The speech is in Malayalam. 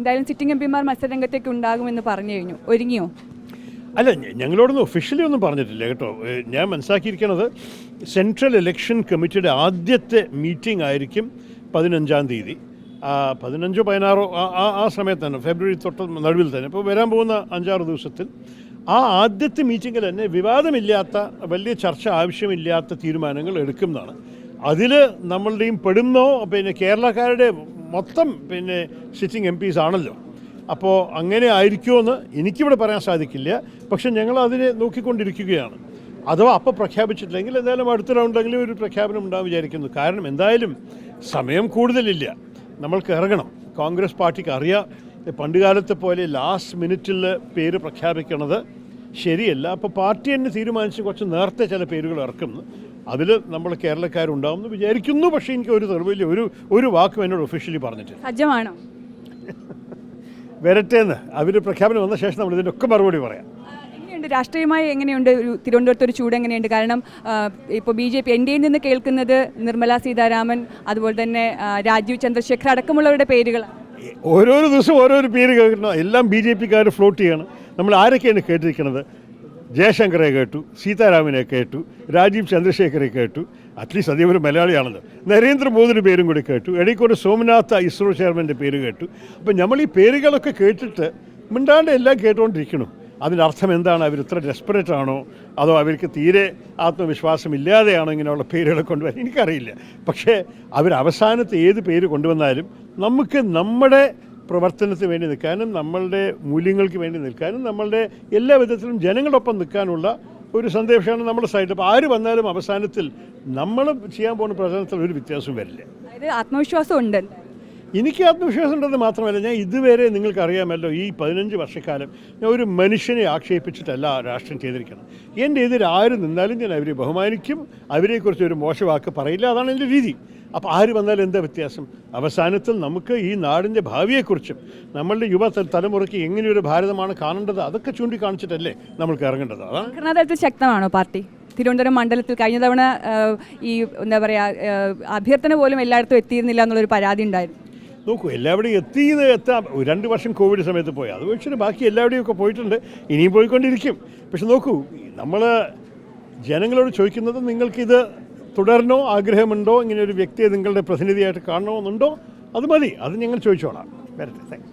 എന്തായാലും സിറ്റിംഗ് എംപിമാർ മത്സരരംഗത്തേക്ക് ഉണ്ടാകുമെന്ന് പറഞ്ഞു കഴിഞ്ഞു. ഒരുങ്ങിയോ? അല്ല, ഞങ്ങളോടൊന്നും ഒഫീഷ്യലി ഒന്നും പറഞ്ഞിട്ടില്ല കേട്ടോ. ഞാൻ മനസ്സിലാക്കിയിരിക്കുന്നത് സെൻട്രൽ ഇലക്ഷൻ കമ്മിറ്റിയുടെ ആദ്യത്തെ മീറ്റിംഗ് ആയിരിക്കും 15-ാം തീയതി. 15 16 ആ സമയത്ത് തന്നെ, ഫെബ്രുവരി തൊട്ട് നടുവിൽ തന്നെ, ഇപ്പോൾ വരാൻ പോകുന്ന 5-6 ദിവസത്തിൽ ആ ആദ്യത്തെ മീറ്റിങ്ങിൽ തന്നെ വിവാദമില്ലാത്ത, വലിയ ചർച്ച ആവശ്യമില്ലാത്ത തീരുമാനങ്ങൾ എടുക്കുന്നതാണ്. അതിൽ നമ്മളുടെയും പെടുന്നോ കേരളക്കാരുടെ മൊത്തം സിറ്റിംഗ് എം പീസ് ആണല്ലോ. അപ്പോൾ അങ്ങനെ ആയിരിക്കുമെന്ന് എനിക്കിവിടെ പറയാൻ സാധിക്കില്ല. പക്ഷെ ഞങ്ങൾ അതിനെ നോക്കിക്കൊണ്ടിരിക്കുകയാണ്. അഥവാ അപ്പോൾ പ്രഖ്യാപിച്ചിട്ടില്ലെങ്കിൽ എന്തായാലും അടുത്ത റൗണ്ടിലെങ്കിലും ഒരു പ്രഖ്യാപനം ഉണ്ടാകും വിചാരിക്കുന്നു. കാരണം എന്തായാലും സമയം കൂടുതലില്ല, നമ്മൾക്ക് ഇറങ്ങണം. കോൺഗ്രസ് പാർട്ടിക്ക് അറിയാം, പണ്ടുകാലത്തെ പോലെ ലാസ്റ്റ് മിനിറ്റിൽ പേര് പ്രഖ്യാപിക്കണത് ശരിയല്ല. അപ്പോൾ പാർട്ടി തന്നെ തീരുമാനിച്ച് കുറച്ച് നേരത്തെ ചില പേരുകൾ ഇറക്കുന്നു. അതിൽ നമ്മൾ കേരളക്കാരുണ്ടാവുമെന്ന് വിചാരിക്കുന്നു. പക്ഷേ എനിക്ക് ഒരു തെളിവില്ല, ഒരു വാക്കും എന്നോട് ഒഫീഷ്യലി പറഞ്ഞിട്ടില്ല. സജ്ജമാണോ? വരട്ടേന്ന് അവർ പ്രഖ്യാപനം വന്ന ശേഷം നമ്മൾ ഇതിനൊക്കെ മറുപടി പറയാം. എങ്ങനെയുണ്ട് രാഷ്ട്രീയമായി, എങ്ങനെയുണ്ട് തിരുവനന്തപുരത്ത് ഒരു ചൂട് എങ്ങനെയുണ്ട്? കാരണം ഇപ്പോൾ BJP NDAയിൽ നിന്ന് കേൾക്കുന്നത് നിർമ്മല സീതാരാമൻ, അതുപോലെ തന്നെ രാജീവ് ചന്ദ്രശേഖർ അടക്കമുള്ളവരുടെ പേരുകളാണ്. ഓരോരോ ദിവസം ഓരോരോ പേര് കേൾക്കണം. എല്ലാം BJPക്കാർ ഫ്ലോട്ട് ചെയ്യണം. നമ്മൾ ആരൊക്കെയാണ് കേട്ടിരിക്കുന്നത്? ജയശങ്കറെ കേട്ടു, സീതാരാമനെ കേട്ടു, രാജീവ് ചന്ദ്രശേഖരെ കേട്ടു. അറ്റ്ലീസ്റ്റ് അദ്ദേഹം ഒരു മലയാളിയാണല്ലോ. നരേന്ദ്രമോദിയുടെ പേരും കൂടി കേട്ടു. എടീക്കോട് സോമനാഥ് ISRO ചെയർമാൻ്റെ പേര് കേട്ടു. അപ്പം നമ്മൾ ഈ പേരുകളൊക്കെ കേട്ടിട്ട് മിണ്ടാണ്ട് എല്ലാം കേട്ടുകൊണ്ടിരിക്കണം. അതിൻ്റെ അർത്ഥം എന്താണ്? അവർ ഇത്ര ഡെസ്പറേറ്റ് ആണോ, അതോ അവർക്ക് തീരെ ആത്മവിശ്വാസം ഇല്ലാതെയാണോ ഇങ്ങനെയുള്ള പേരുകളെ കൊണ്ടുവരാൻ? എനിക്കറിയില്ല. പക്ഷേ അവസാനത്ത് ഏത് പേര് കൊണ്ടുവന്നാലും നമുക്ക് നമ്മുടെ പ്രവർത്തനത്തിന് വേണ്ടി നിൽക്കാനും, നമ്മളുടെ മൂല്യങ്ങൾക്ക് വേണ്ടി നിൽക്കാനും, നമ്മളുടെ എല്ലാ വിധത്തിലും ജനങ്ങളൊപ്പം നിൽക്കാനുള്ള ഒരു സന്ദേശമാണ് നമ്മുടെ സൈഡ്. അപ്പോൾ ആര് വന്നാലും അവസാനത്തിൽ നമ്മൾ ചെയ്യാൻ പോകുന്ന പ്രചരണത്തിൽ ഒരു വ്യത്യാസവും വരില്ല. അതായത് ആത്മവിശ്വാസം ഉണ്ട്. എനിക്ക് ആത്മവിശ്വാസം ഉണ്ടെന്ന് മാത്രമല്ല, ഞാൻ ഇതുവരെ നിങ്ങൾക്കറിയാമല്ലോ, ഈ 15 വർഷക്കാലം ഞാൻ ഒരു മനുഷ്യനെ ആക്ഷേപിച്ചിട്ടല്ല രാഷ്ട്രീയം ചെയ്തിരിക്കണം. എൻ്റെ എതിരെ ആര് നിന്നാലും ഞാൻ അവരെ ബഹുമാനിക്കും, അവരെക്കുറിച്ച് ഒരു മോശവാക്ക് പറയില്ല. അതാണ് എൻ്റെ രീതി. അപ്പോൾ ആര് വന്നാലും എന്താ വ്യത്യാസം? അവസാനത്തിൽ നമുക്ക് ഈ നാടിൻ്റെ ഭാവിയെക്കുറിച്ചും നമ്മളുടെ തലമുറയ്ക്ക് എങ്ങനെയൊരു ഭാരതമാണ് കാണേണ്ടത് അതൊക്കെ ചൂണ്ടിക്കാണിച്ചിട്ടല്ലേ നമ്മൾക്ക് ഇറങ്ങേണ്ടത്. അതാണ്. സംഘടനാതലത്തിൽ ശക്തമാണോ പാർട്ടി? തിരുവനന്തപുരം മണ്ഡലത്തിൽ കഴിഞ്ഞ തവണ ഈ എന്താ പറയുക, അഭ്യർത്ഥന പോലും എല്ലായിടത്തും എത്തിയിരുന്നില്ല എന്നുള്ളൊരു പരാതി ഉണ്ടായിരുന്നു. നോക്കൂ, എല്ലാവിടെയും എത്താം. 2 വർഷം കോവിഡ് സമയത്ത് പോയി, അത് വെച്ചിട്ട് ബാക്കി എല്ലാവിടെയും ഒക്കെ പോയിട്ടുണ്ട്, ഇനിയും പോയിക്കൊണ്ടിരിക്കും. പക്ഷെ നോക്കൂ, നമ്മൾ ജനങ്ങളോട് ചോദിക്കുന്നത് നിങ്ങൾക്കിത് തുടരണോ, ആഗ്രഹമുണ്ടോ, ഇങ്ങനെ ഒരു വ്യക്തിയെ നിങ്ങളുടെ പ്രതിനിധിയായിട്ട് കാണണമെന്നുണ്ടോ? അത് മതി, അത് ഞങ്ങൾ ചോദിച്ചോളാം. വരട്ടെ. Thank you.